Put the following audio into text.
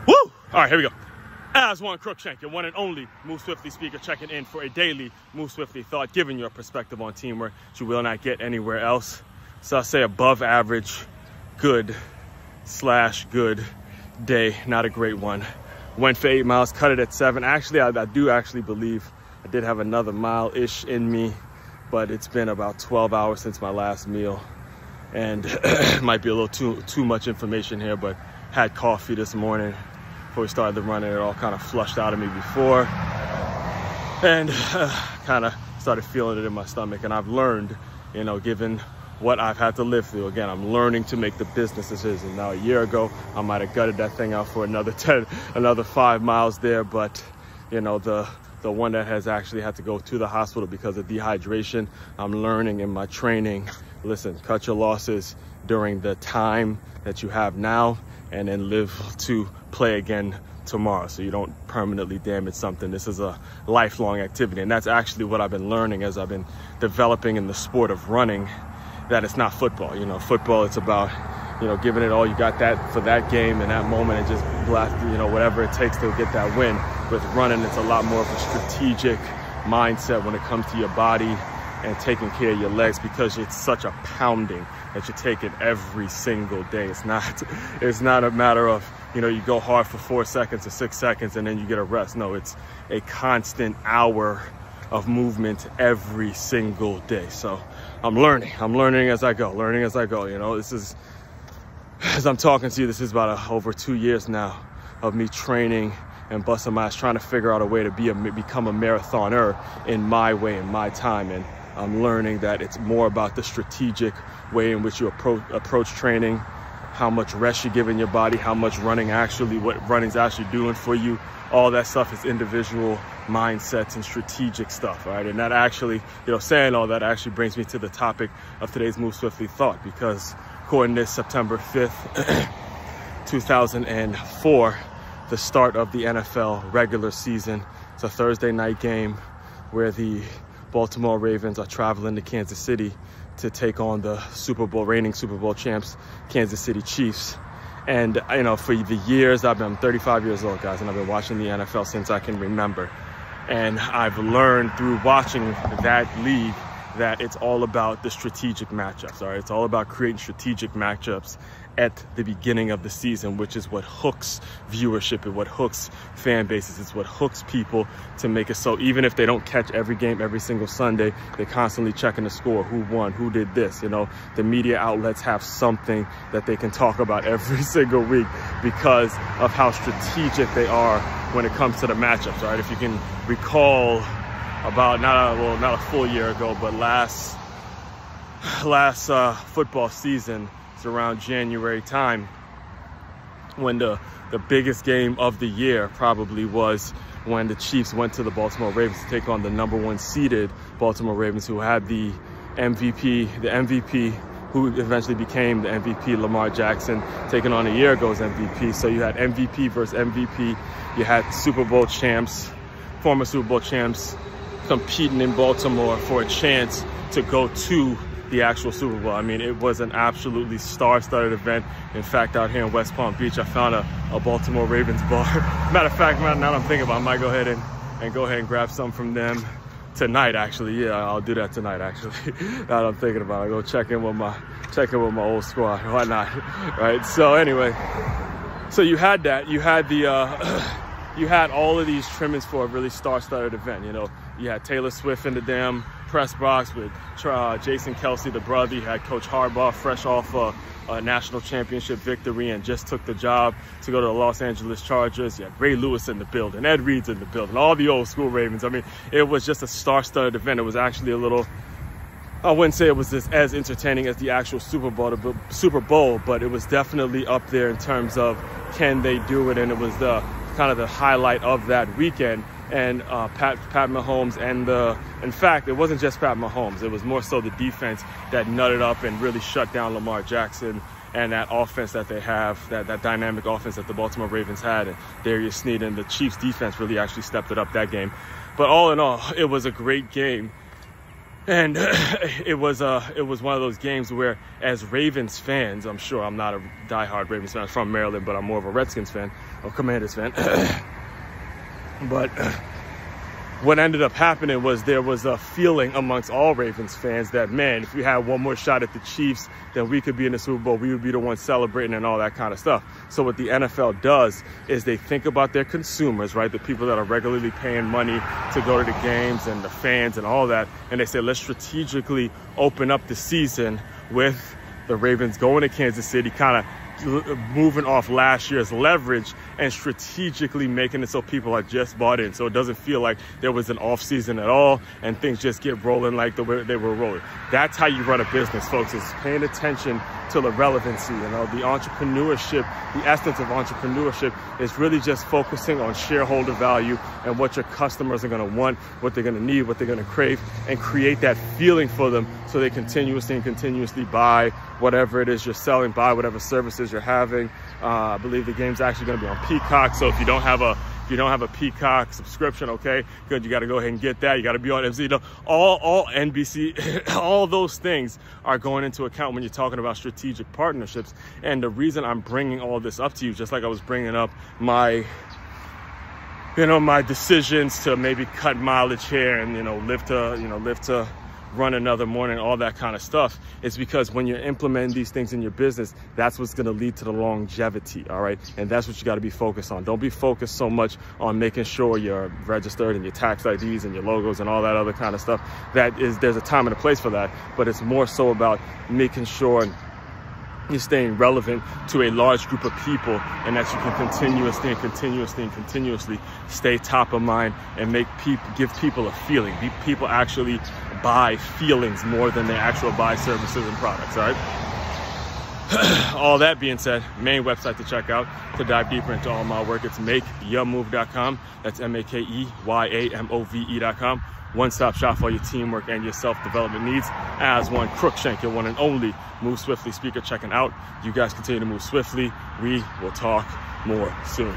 Woo! All right, here we go. Aswand, Cruickshank, your one and only Move Swiftly speaker, checking in for a daily Move Swiftly thought, giving you a perspective on teamwork that you will not get anywhere else. So I'll say above average, good / good day, not a great one. Went for 8 miles, cut it at 7. Actually, I do actually believe I did have another mile-ish in me, but it's been about 12 hours since my last meal. And it might be a little too much information here, but had coffee this morning before we started the run, and it all kind of flushed out of me before. And kind of started feeling it in my stomach. And I've learned, you know, given what I've had to live through, again, I'm learning to make the business decision. Now, a year ago, I might have gutted that thing out for another 5 miles there, but, you know, the one that has actually had to go to the hospital because of dehydration, I'm learning in my training, listen, cut your losses during the time that you have now, and then live to play again tomorrow so you don't permanently damage something. This is a lifelong activity, and that's actually what I've been learning as I've been developing in the sport of running, that it's not football. You know, football, it's about, you know, giving it all you got that for that game and that moment and just blast, you know, whatever it takes to get that win. With running, it's a lot more of a strategic mindset when it comes to your body and taking care of your legs, because it's such a pounding that you take it every single day. It's not a matter of, you know, you go hard for 4 seconds or 6 seconds and then you get a rest. No, it's a constant hour of movement every single day. So I'm learning as I go, you know. This is, as I'm talking to you, this is about over 2 years now of me training and busting my ass, trying to figure out a way to become a marathoner in my way, in my time. And I'm learning that it's more about the strategic way in which you approach training, how much rest you're giving your body, how much what running's actually doing for you. All that stuff is individual mindsets and strategic stuff, all right? And that actually, you know, saying all that actually brings me to the topic of today's Move Swiftly thought, because according to September 5th, 2004, the start of the NFL regular season. It's a Thursday night game where the Baltimore Ravens are traveling to Kansas City to take on the reigning Super Bowl champs, Kansas City Chiefs. And, you know, for the years, I'm 35 years old, guys, and I've been watching the NFL since I can remember. And I've learned through watching that league that it's all about the strategic matchups, all right? It's all about creating strategic matchups at the beginning of the season, which is what hooks viewership and what hooks fan bases. It's what hooks people to make it so even if they don't catch every game every single Sunday, they're constantly checking the score, who won, who did this. You know, the media outlets have something that they can talk about every single week because of how strategic they are when it comes to the matchups, all right? If you can recall, about not a full year ago, but last football season, it's around January time, when the biggest game of the year probably was when the Chiefs went to the Baltimore Ravens to take on the #1 seeded Baltimore Ravens, who had the MVP who eventually became the MVP, Lamar Jackson, taking on a year ago's MVP. So you had MVP versus MVP. You had Super Bowl champs, former Super Bowl champs, competing in Baltimore for a chance to go to the actual Super Bowl. I mean, it was an absolutely star-studded event. In fact, out here in West Palm Beach, I found a Baltimore Ravens bar. Matter of fact, now that I'm thinking about it, I might go ahead and grab some from them tonight, actually. Yeah, I'll do that tonight, actually. Now that I'm thinking about it, I'll go check in with my old squad. Why not? Right? So anyway, so you had that. You had you had all of these trimmings for a really star-studded event. You know, you had Taylor Swift in the damn press box with Jason Kelce, the brother. You had Coach Harbaugh, fresh off a national championship victory, and just took the job to go to the Los Angeles Chargers. You had Ray Lewis in the building, Ed Reed's in the building, all the old school Ravens. I mean, it was just a star-studded event. It was actually a little, I wouldn't say it was as entertaining as the actual Super Bowl, but it was definitely up there in terms of can they do it, and it was the kind of the highlight of that weekend. And Pat Mahomes in fact, it wasn't just Pat Mahomes. It was more so the defense that nutted up and really shut down Lamar Jackson and that offense that they have, that dynamic offense that the Baltimore Ravens had, and Darius Sneed, and the Chiefs defense really actually stepped it up that game. But all in all, it was a great game. And it was one of those games where, as Ravens fans, I'm sure I'm not a diehard Ravens fan. I'm from Maryland, but I'm more of a Redskins fan or Commanders fan. But what ended up happening was there was a feeling amongst all Ravens fans that, man, if we had one more shot at the Chiefs, then we could be in the Super Bowl. We would be the ones celebrating and all that kind of stuff. So what the NFL does is they think about their consumers, right? The people that are regularly paying money to go to the games and the fans and all that. And they say, let's strategically open up the season with the Ravens going to Kansas City, kind of moving off last year's leverage and strategically making it so people are just bought in, so it doesn't feel like there was an off season at all and things just get rolling like the way they were rolling. That's how you run a business, folks, is paying attention to the relevancy. You know, the entrepreneurship, the essence of entrepreneurship is really just focusing on shareholder value and what your customers are going to want, what they're going to need, what they're going to crave, and create that feeling for them so they continuously buy whatever it is you're selling, buy whatever services you're having. I believe the game's actually going to be on Peacock, so if you don't have a Peacock subscription, okay, good, you got to go ahead and get that. You got to be on MC. All NBC, all those things are going into account when you're talking about strategic partnerships. And the reason I'm bringing all this up to you, just like I was bringing up my decisions to maybe cut mileage here and live to run another morning, all that kind of stuff, is because when you're implementing these things in your business, that's what's going to lead to the longevity, all right? And that's what you got to be focused on. Don't be focused so much on making sure you're registered and your tax IDs and your logos and all that other kind of stuff. There's a time and a place for that, but it's more so about making sure you're staying relevant to a large group of people, and that you can continuously stay top of mind and give people a feeling. People actually buy feelings more than they actually buy services and products, all right? All that being said, main website to check out to dive deeper into all my work, it's makeyourmove.com. That's MAKEYAMOVE.com. One-stop shop for your teamwork and your self-development needs. Aswand, Cruickshank, your one and only Move Swiftly speaker checking out. You guys continue to move swiftly. We will talk more soon.